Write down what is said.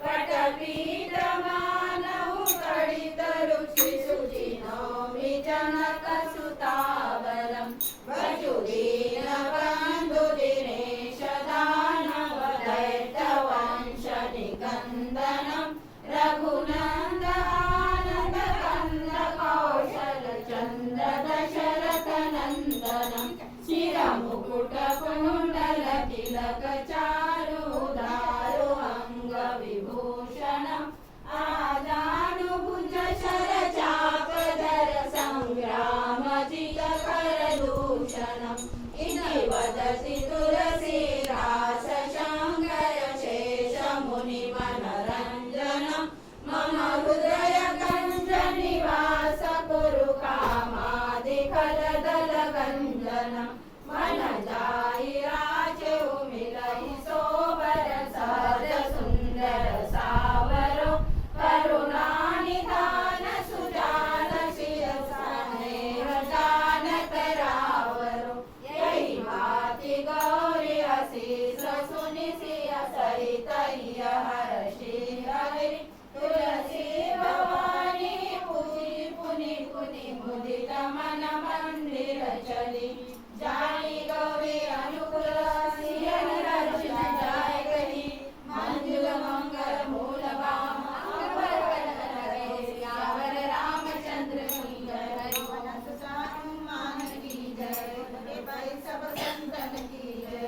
पटपीठमानौ तडितरुचिसुचिनौमि जनकसुतावरं वसुदीनबन्धुदिनेश दानवदैत्यवंशनिकन्दनं रघुनन्दनानन्दकन्दकौशलचन्द्रदशरथनन्दनं शिरमुकुटकुण्डलतिलकचारुदारु अङ्गविभूषणम् आजानुभुज शरचापधर सङ्ग्रामजितकरदूषणम् इति वदति तुलसीदास शङ्कर शेषमुनिमनरञ्जनं मम हृदयगञ्जनिवास कुरु कामादिफलदलगञ्जनं मनजाहि राजौ मिलहि सोबर सहज सुन्दर सावरो करुणानिधान सुजान शिरसानेह जानकरावरो यही भाति गौरी असीस सुनि सिय सरित हर्षि हरि तुलसी भवानी पूजी पुनि पुनि मुदित मन मंदिर चली जा